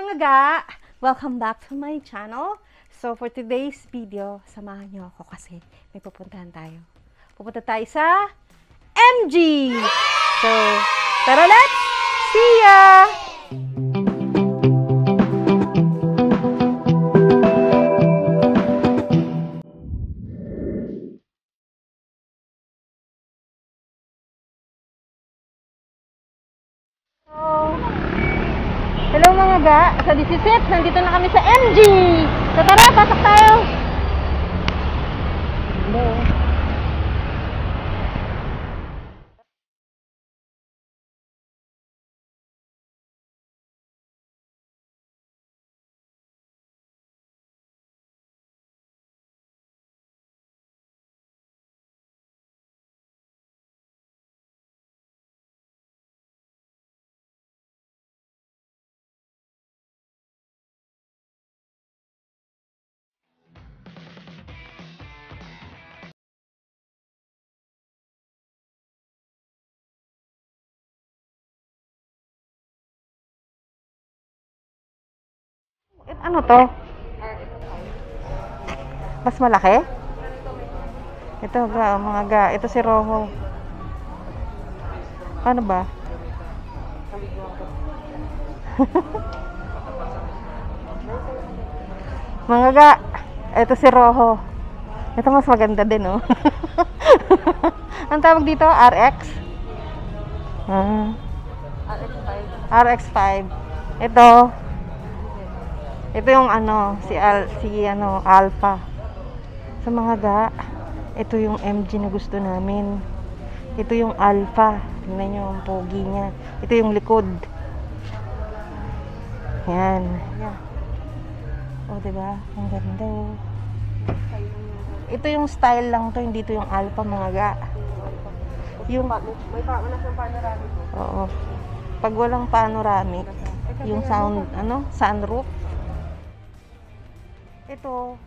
mga ga! Welcome back to my channel. So for today's video, samahan niyo ako kasi may pupuntahan tayo. Pupunta tayo sa MG! So, tara let's see ya! Hello mga ga! Sa 16, nandito na kami sa MG! So tara, pasok tayo! Hello! Ano to? Mas malaki? Ito ga, mga ga. Ito si Rojo. Ano ba? Mga ga. Ito si Rojo. Ito mas maganda din, oh. Ang tawag dito? RX? RX5. RX5. Ito yung ano, si Alpha. Sa mga ga, ito yung MG na gusto namin. Ito yung Alpha. Tingnan nyo ang pogi niya. Ito yung likod. Yan. O, diba? Ang ganda, oh. Ito yung style lang to, hindi to yung Alpha, mga ga. Yung may panoramic. Oo. Pag walang panoramic, yung sunroof. Ito,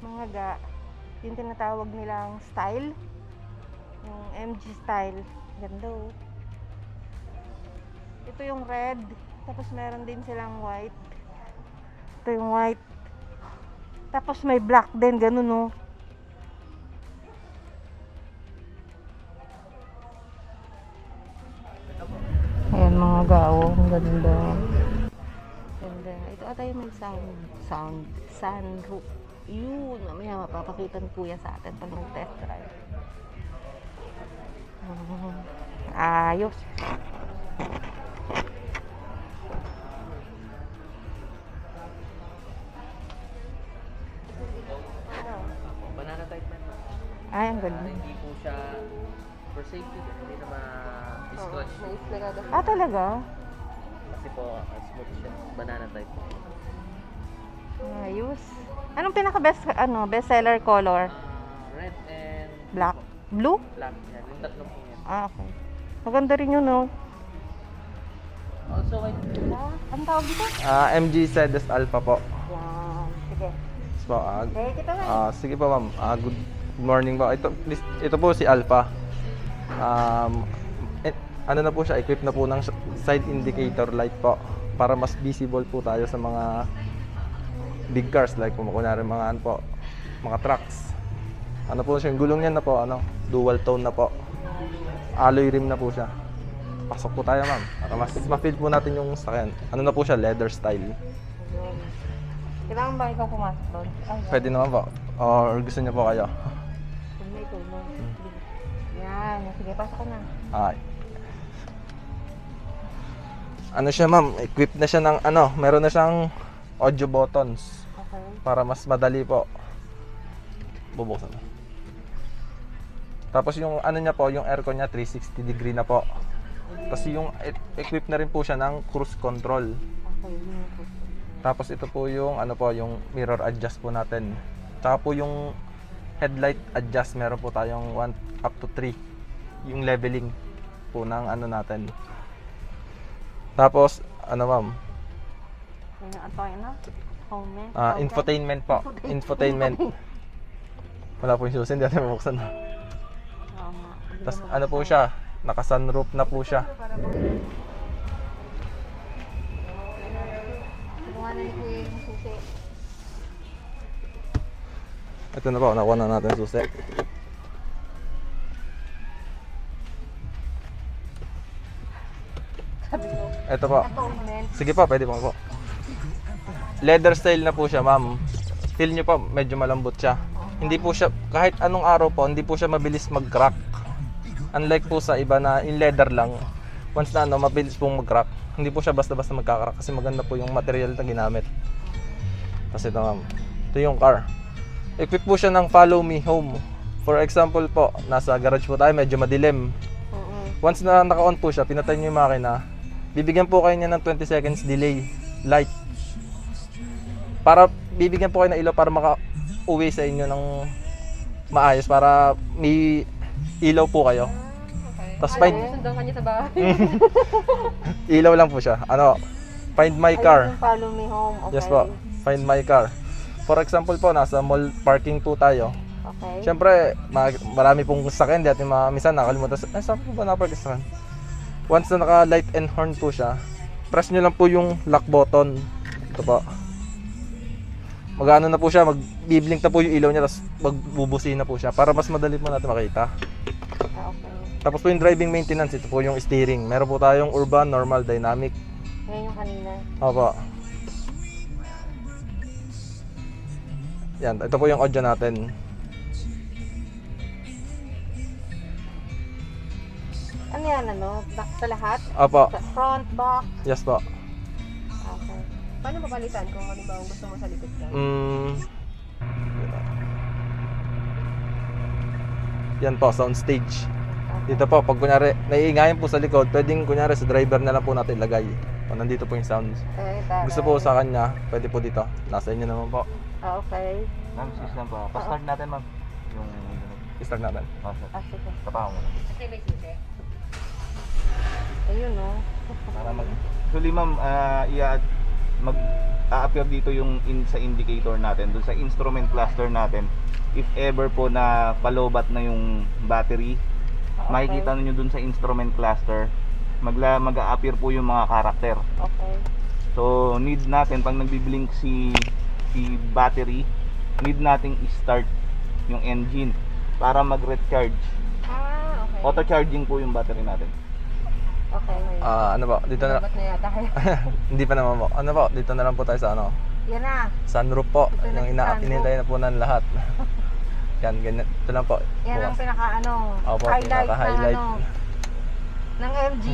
mga ga, yung tinatawag nilang style, yung MG style. Ganda, oh. Ito yung red, tapos meron din silang white. Ito yung white, tapos may black din, ganun, oh. Ayan mga ga, oh, ang ganda. Ganda. Ito ata yung may sunroof. Yun, mamaya mapapakita ni kuya sa atin pag mag-test drive. Ayos. Banana type man. Ay, ang ganda. Hindi po siya for safety, hindi na ma-scratch. Ah, talaga? Kasi po, smooth siya. Banana type. Ayos. Anong pinaka-best, best seller color? Red and Black? Blue? black. Yan, yung tatlong po yan. Ah, okay. Maganda rin yun, no? Also, Ang tawag dito? MG Sedes Alpha po. Yan. Sige. So, Okay, kita na. sige po ma'am. Good morning po. Ito po si Alpha. Ano na po siya, equipped na po ng side indicator light po para mas visible po tayo sa mga big cars like kung kunwari mga trucks. Ano po siya, yung gulong niya na po, dual tone na po. Alloy rim na po siya. Pasok po tayo ma'am para mas ma-feel po natin yung sakyan. Ano na po siya, leather style. Kailangan ba ikaw pumasok doon? Pwede naman po. Or gusto niyo po kayo? Kung may tulong. Yan. Sige, pasok ko na. Ano siya ma'am, equipped na siya ng meron na siyang audio buttons. Okay. Para mas madali po. Bubuksan na. Tapos yung niya po, yung aircon niya 360 degree na po. Tapos yung equipped na rin po siya ng cruise control. Okay. Tapos ito po yung yung mirror adjust po natin. Tsaka po yung headlight adjust, meron po tayong 1 up to 3 yung leveling po ng natin. Tapos ma'am, infotainment po. Infotainment. Wala po yung susi, hindi natin mabuksan. Tapos po siya, naka-sunroof na po siya. Nakuha na ni Kuya yung susi. Ito na po, nakuha na natin susi. Sabi mo, Ito po. atonement. Sige po, pwede po. Leather style na po siya, ma'am. Feel nyo po, medyo malambot siya. Hindi po siya, kahit anong araw po, hindi po siya mabilis mag-crack. Unlike po sa iba na in leather lang, once na mabilis pong mag-crack. Hindi po siya basta-basta magkakrak kasi maganda po yung material na ginamit. Kasi ito, ma'am. Ito yung car. Equip po siya ng follow me home. For example po, nasa garage po tayo, medyo madilim. Once na naka-on po siya, pinatay nyo yung makina, bibigyan po kayo niya ng 20 seconds delay light. Para bibigyan po kayo ng ilaw para maka-uwi sa inyo ng maayos, para may ilaw po kayo. Okay. Tapos Alam find mo, sundan ka niya sa bahay. ilaw lang po siya. Ano, find my car. Ayun yung follow me home. Okay. Yes po, find my car. For example po, nasa mall parking po tayo. Okay. Siyempre, marami pong sasakyan, di at yung mga minsan nakalimutan, saan po ba napark yung sasakyan? Once na naka-light and horn po siya, press nyo lang po yung lock button. Ito po. Mag-ano na po siya, mag-biblink na po yung ilaw niya, tapos magbubusi na po siya para mas madali po natin makita. Okay. Tapos po yung driving maintenance, ito po yung steering. Meron po tayong urban, normal, dynamic. Ngayon yung kanina. Opo. Yan, ito po yung audio natin. Ano yan, ano? Back sa lahat? Opo. Sa front, back? Yes po. Okay. Paano mapalitan kung halimbawa gusto mo sa likod ka? Yan po, sound stage. Dito po, pag kunyari, naiingayan po sa likod, pwedeng kunyari sa driver na lang po natin ilagay. O, nandito po yung sounds. Gusto po sa kanya, pwede po dito. Nasa inyo naman po. Okay. Ma'am, sis lang po. Pa-start natin, ma'am. Yung... I-start natin. Sige. Tapahan mo na. Kasi may susi. Ayun, no? Para mag... Actually, ma'am, mag-a-appear dito yung sa indicator natin, doon sa instrument cluster natin. If ever po na palobat na yung battery, makikita niyo doon sa instrument cluster, mag-a-appear po yung mga karakter. Okay. So, need natin, pag nagbiblink si battery, need nating i-start yung engine para mag-recharge. Ah, okay. Auto-charging po yung battery natin. Okay. Ano po, dito na Ba't na yata kayo? hindi pa naman po. Ano po, dito na lang po tayo sa ano, Yan na. sunroof po. Ito na Yung si sunroof. inintay na po ng lahat. Yan, ganyan. Ito lang po. Yan ang Bukas. pinaka-ano, Opo, highlight ng pinaka-highlight. ano, ng MG.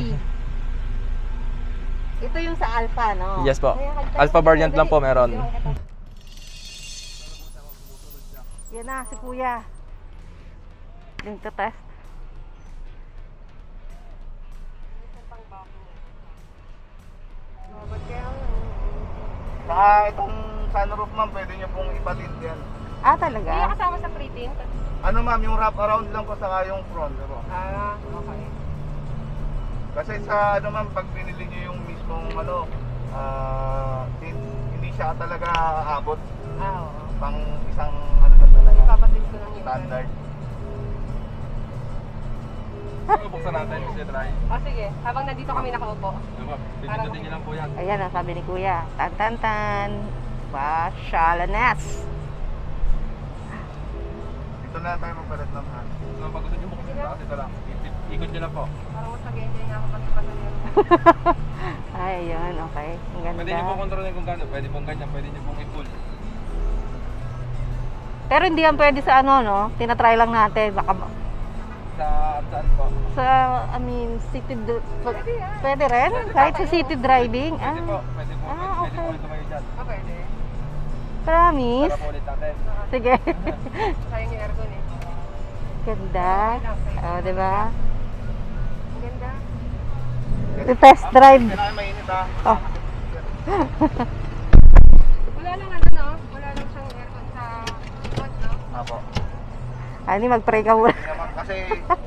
Ito yung sa Alpha, no? Yes po. Alpha variant lang po meron. Yan na, si Kuya. Link to test. Saka itong sunroof, ma'am, pwede nyo pong ipatid yan. Ah, Hindi talaga? kasama sa pre-tint? Ano, ma'am, yung wrap around lang po saka yung front. Ano? Ah, okay. Kasi sa ano, ma'am, pag binili nyo yung mismong ano, hindi siya talaga aabot Ah, oo. pang isang ano na talaga Ipapatid ko ng iba. standard. Buksan natin, Mr. Dry. Oh, sige. Habang nandito kami nakaupo. Pindutin niyo lang po yan. Ayan ang sabi ni Kuya. Tan tan tan. Ba, Shalanes. Dito na tayo magpalit ng hand. Pag gusto niyo buksan sa dito lang. Ikot niyo lang po. Parang mas mag-enjoy nga ako pag-ipatan yun. Ay, ayun. Okay. Ang ganda. Pwede niyo po kontrolin kung gaano. Pwede pong ganyan. Pwede niyo pong i-pull. Pero hindi yan pwede sa ano, no? Tinatry lang natin. Baka Saan po? sa, I mean, pwede rin? Kahit sa city driving? Pwede po. Ah, Pwede po. Ah, Pwede po okay. ulit tumayo dyan. Ah, pwede. promise. Tara po ulit natin. Sige. Sayang yung aircon eh. Ganda. Oh, di ba? Ang ganda. Test drive. Kailangan mainit ha. Oh. Wala lang ano, no? Wala lang siyang aircon sa likod, no? Apo. Ani, mag-pray ka muna. Hindi naman kasi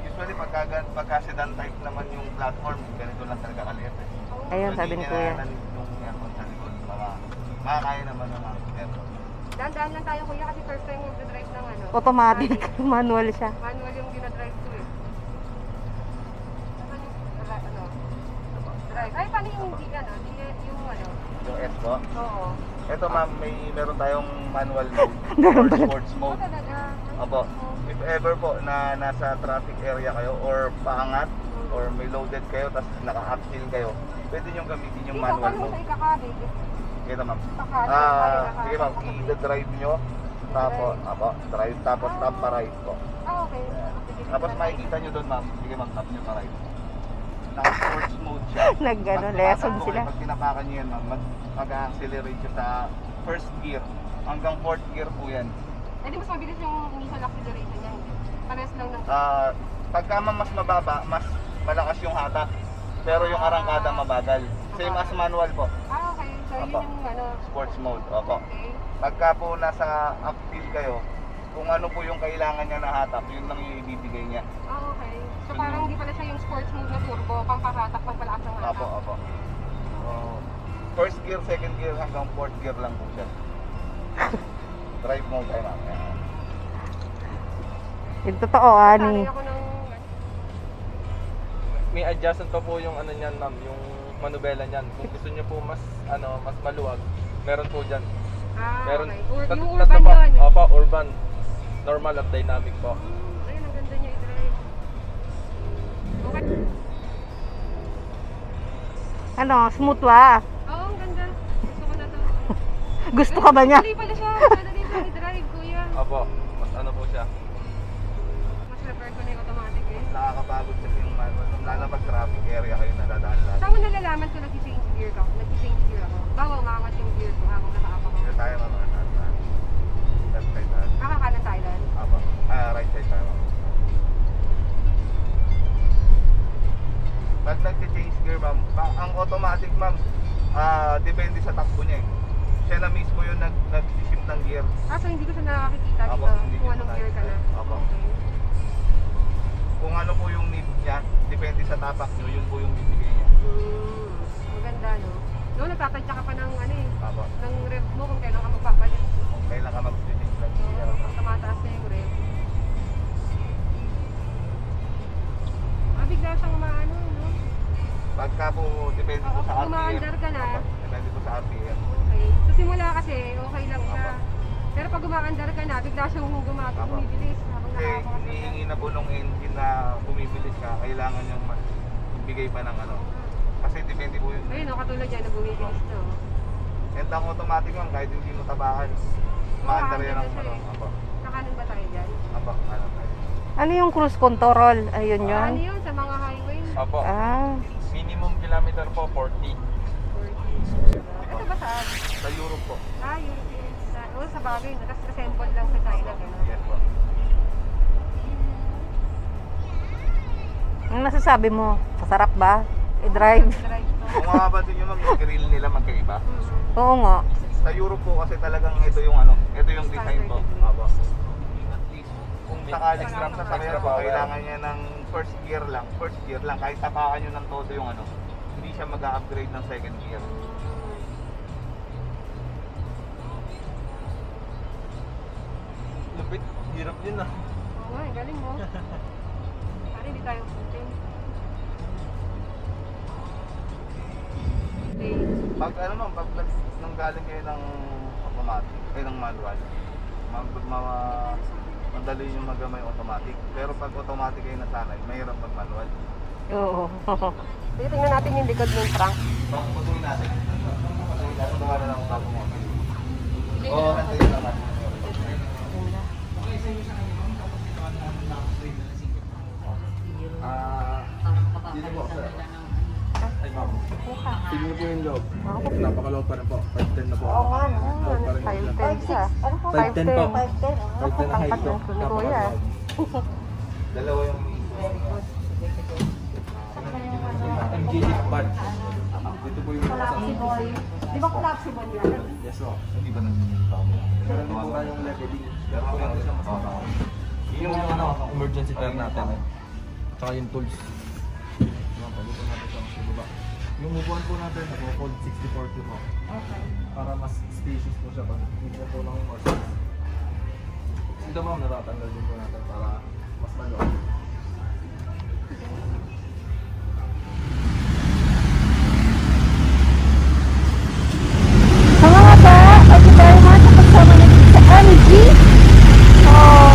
usually pagka sedan type naman yung platform, ganito lang talaga kaliit eh. Ayun, sabi ni Kuya. Yung aircon sa likod para makakaya naman ng aircon. Dahan-dahan lang tayo, kuya, kasi first time yung drive ng ano. Automatic. Manual siya. Manual yung dinadrive ko eh. Saan yung, ano? Drive. Ay, paano yung hindi ano? Hindi yung ano? Yung S po. Oo. Ito ma'am, meron tayong manual mode Meron or pala. sports Oo, mode. talaga. Opo. If ever po na nasa traffic area kayo or paangat or may loaded kayo tapos naka-uphill kayo, pwede nyo gamitin yung Dito, manual paano mo mode. sa ikakabig? Ito ma'am. Pakanan, Sige ma'am, i-drive nyo. Tapos, drive tapos tap pa right po. Ah, okay. Sige, Tapos sige. makikita nyo doon ma'am. Sige ma'am, tap nyo pa right. Naka-sports mode siya. Nag-ano, Pag lesson tumatakbo sila. kayo, Pag tinapakan nyo yan ma'am, mag-accelerate siya sa first gear. Hanggang fourth gear po yan. Eh, di mas mabilis yung initial acceleration niya. Pares lang ng... Pagka ma'am mas mababa, mas malakas yung hatak. Pero yung arangkada mabagal. Same as manual po. Ah, okay. So, yun Opo. yung ano... Sports mode. Opo. Okay. Pagka po nasa uphill kayo, kung ano po yung kailangan niya na hatak, yun lang yung ibibigay niya. Ah, okay. So, parang hindi pala siya yung sports mode na turbo, pangkahatak, pangpalakas ng hatak. Opo, opo. First gear, second gear, hanggang fourth gear lang po siya. Drive mode tayo ma'am. Ayan. Yung totoo, Sanay ani. ako ng... May adjustment pa po yung ano niyan, ma'am, yung manubela niyan. Kung gusto niyo po mas mas maluwag, meron po diyan. Ah, Meron okay. Yung tatlo urban po. yun. Opo, urban. Normal at dynamic po. Ayun, ang ganda niya i-drive. Okay. Ano, smooth wa. Oo, ang ganda. Gusto ko na to. Gusto ka ba niya? Madali pala siya. Madali pala i-drive, kuya. Opo, mas ano po siya. Mas prefer ko na yung automatic eh. Nakakapagod kasi yung manual. Lalo pag traffic area kayo nadadaan lang. Saan mo nalalaman kung nag-change gear ka? Nag-change gear ako. Bawa umangat yung gear ko habang nakaapa ko. Dito tayo ma'am. Left side tayo. Nakakanan tayo lang. Apo. Right side tayo ma'am. Pag nag-change gear ma'am, ang automatic ma'am, depende sa takbo niya eh. Siya na mismo yung nag-shift ng gear. Ah, so hindi ko siya nakakikita Apo, dito hindi kung niyo anong gear ka na. Apo. Okay. Kung ano po yung need niya, depende sa tapak niyo, yun po yung bibigay niya. Maganda, no? No, nagtatadya ka pa ng ano eh, Apo. ng rev mo kung kailan ka magpapalit. Kung kailan ka mag-change ng So, gear. pag tumataas na yung rev. Bigla siyang maano, no? Pagka po, depende po Oo, sa kung RPM. umaandar ka na. Apo, depende po sa RPM. Okay. Sa simula kasi, okay lang siya. Pero pag umaandar ka na, bigla siyang bumibilis habang Kasi nakapakasal ka. hinihingi na po nung engine na bumibilis ka, kailangan yung magbigay pa ng ano. Kasi depende po yun. Ayun, no, katulad yan na bumibilis na. Oh. And ang automatic lang, kahit hindi mo tabakan, maandar yan ang Maandar ano. na siya eh. Apo, Nakanan ba tayo dyan? apo, ano tayo. Ano yung cruise control? Ayun yun. Ano yun sa mga highway? Opo. Ah, Minimum kilometer po 40. Ito ba saan? Sa Europe po. Ah, European. Sa bagay, nakasample lang sa China. Gano'n. Yes po. ang nasasabi mo? Masarap ba? I-drive? Drive to. Kung makapansin nyo ma'am, yung grill nila magkaiba. Oo nga. Sa Europe po kasi talagang ito yung ano, ito yung design po. Apo. At least, kung sakaling lang sa sakya po, kailangan niya ng first gear lang, kahit tapakan nyo ng todo yung ano, hindi siya mag-upgrade ng second gear. Lupit, hirap din ah. Oo nga, galing mo. Pare, hindi tayo putin. Okay. Pag ano ma'am, pag nang galing kayo ng automatic, ng manual, madali yung magamay automatic. Pero pag automatic kayo nasanay, mahirap mag manual. Oo. Sige, tingnan natin yung likod ng trunk. Baka patuloy natin. Patuloy natin, gawa na lang ang bago mo. Oo, antayin lang natin. Dito po, sir. Ay ma'am. Tignan niyo po yung loob. Ako. Napakalow pa rin po. 510 na po. Oo nga, no? Loob pa rin yung loob. 510 siya. 510 po. 510 na Ang height po. patong ni Kuya. Dalawa yung MGD badge. Dito po yung mga Di ba flexible yan? Yes po. hindi ba nagtao mo? Meron po tayong leveling. Pero po yung isang matatawa. Yung ano, emergency tire natin. Tsaka yung tools. Yung pagluto natin sa baba. Yung upuan po natin, nag-hold 60-40 po. Okay. Para mas spacious po siya pag hindi po lang yung horses. Ito ma'am, natatanggal din po natin para mas maluwag. nga ba? Thank you very much sa pagsama natin sa MG. So,